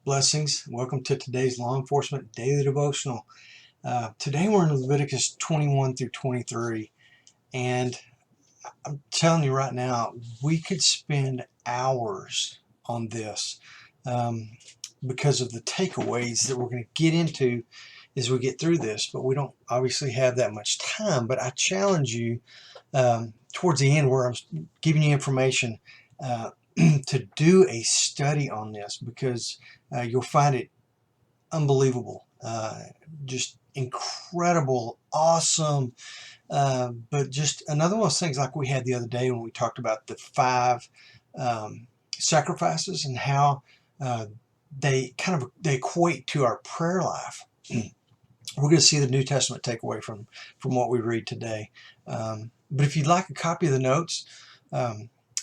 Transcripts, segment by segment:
Blessings. Welcome to today's Law Enforcement Daily Devotional. Today we're in Leviticus 21 through 23, and I'm telling you right now, we could spend hours on this because of the takeaways that we're going to get into as we get through this, but we don't obviously have that much time. But I challenge you towards the end where I'm giving you information to do a study on this, because you'll find it unbelievable, just incredible, awesome, but just another one of those things like we had the other day when we talked about the five sacrifices and how they equate to our prayer life. We're going to see the New Testament takeaway from what we read today. But if you'd like a copy of the notes,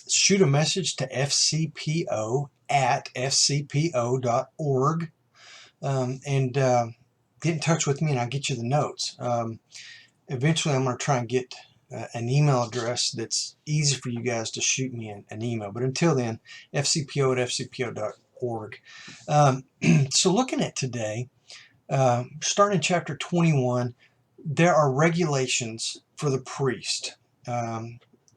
shoot a message to fcpo@fcpo.org and get in touch with me, and I'll get you the notes. Eventually, I'm going to try and get an email address that's easy for you guys to shoot me an email. But until then, fcpo@fcpo.org. So looking at today, starting in chapter 21, there are regulations for the priest.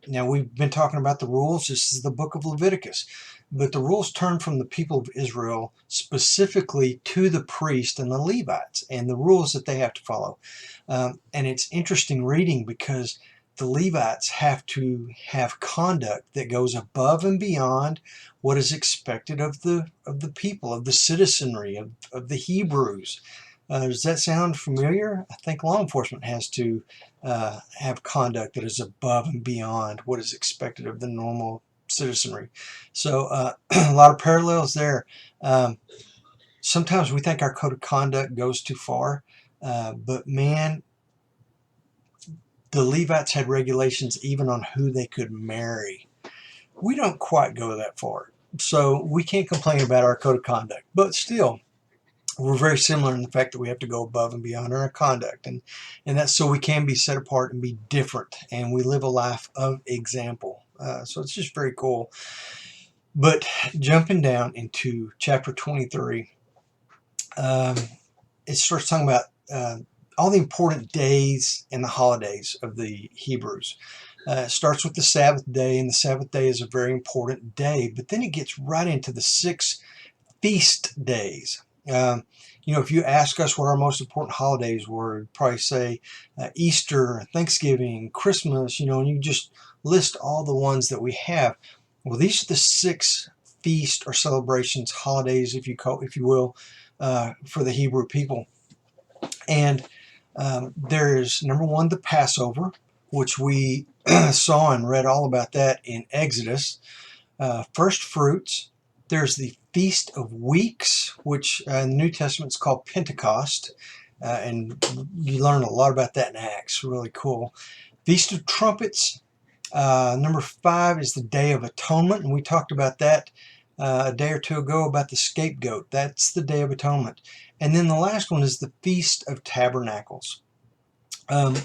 Now, we've been talking about the rules. This is the book of Leviticus. But the rules turn from the people of Israel specifically to the priest and the Levites and the rules that they have to follow. And it's interesting reading because the Levites have to have conduct that goes above and beyond what is expected of the people, of the citizenry, of the Hebrews. Does that sound familiar? I think law enforcement has to have conduct that is above and beyond what is expected of the normal citizenry. So a lot of parallels there. Sometimes we think our code of conduct goes too far, but man, the Levites had regulations even on who they could marry. We don't quite go that far, so we can't complain about our code of conduct, but still, we're very similar in the fact that we have to go above and beyond in our conduct, and that's so we can be set apart and be different, and we live a life of example. So it's just very cool. But jumping down into chapter 23, it starts talking about all the important days and the holidays of the Hebrews. It starts with the Sabbath day, and the Sabbath day is a very important day, but then it gets right into the 6 feast days. If you ask us what our most important holidays were, we'd probably say Easter, Thanksgiving, Christmas, and you just list all the ones that we have. Well, these are the 6 feast or celebrations, holidays, if you will, for the Hebrew people. And there's number 1, the Passover, which we saw and read all about that in Exodus. First fruits. There's the Feast of Weeks, which in the New Testament is called Pentecost, and you learn a lot about that in Acts. Really cool. Feast of Trumpets. Number 5 is the Day of Atonement, and we talked about that a day or two ago about the scapegoat. That's the Day of Atonement. And then the last one is the Feast of Tabernacles. The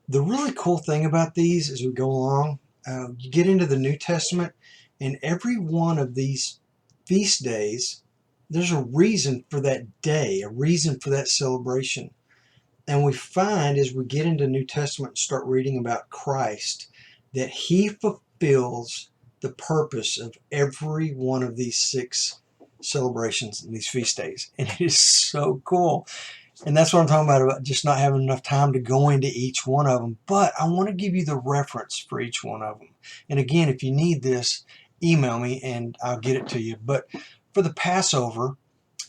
really cool thing about these as we go along, you get into the New Testament, and every one of these feast days, there's a reason for that day, a reason for that celebration. And we find as we get into New Testament and start reading about Christ, that he fulfills the purpose of every one of these 6 celebrations and these feast days. And it is so cool. And that's what I'm talking about just not having enough time to go into each one of them. But I want to give you the reference for each one of them. And again, if you need this, email me and I'll get it to you. But for the Passover,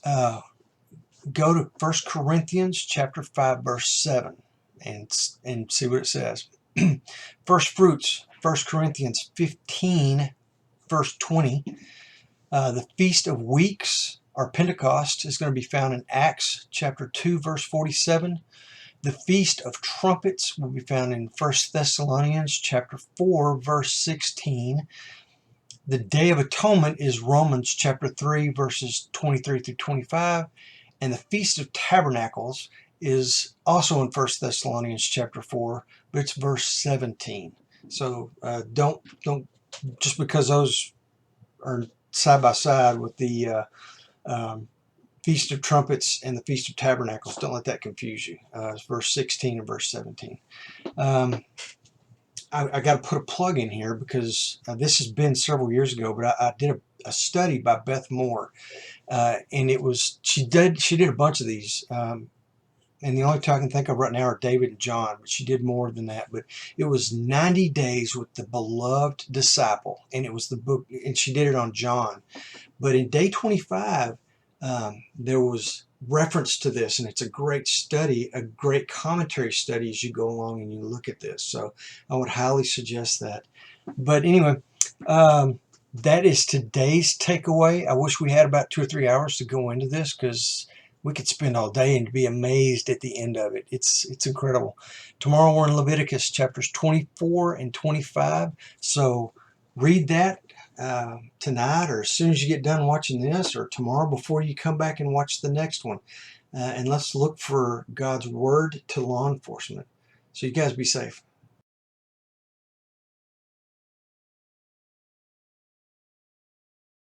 go to 1 Corinthians chapter 5, verse 7 and see what it says. First fruits, 1 Corinthians 15, verse 20. The Feast of Weeks, or Pentecost, is going to be found in Acts chapter 2, verse 47. The Feast of Trumpets will be found in 1 Thessalonians chapter 4, verse 16. The Day of Atonement is Romans chapter 3, verses 23 through 25. And the Feast of Tabernacles is also in 1 Thessalonians chapter 4, but it's verse 17. So don't just because those are side by side with the Feast of Trumpets and the Feast of Tabernacles. Don't let that confuse you. It's verse 16 and verse 17. I got to put a plug in here because this has been several years ago, but I did a study by Beth Moore, and it was she did a bunch of these. And the only two I can think of right now are David and John, but she did more than that. But it was 90 days with the beloved disciple, and it was the book, and she did it on John. But in day 25, there was reference to this, and it's a great study, a great commentary study as you go along and you look at this. So I would highly suggest that. But anyway, that is today's takeaway. I wish we had about 2 or 3 hours to go into this because we could spend all day and be amazed at the end of it. It's incredible. Tomorrow we're in Leviticus chapters 24 and 25. So read that tonight, or as soon as you get done watching this, or tomorrow before you come back and watch the next one. And let's look for God's word to law enforcement. So you guys be safe.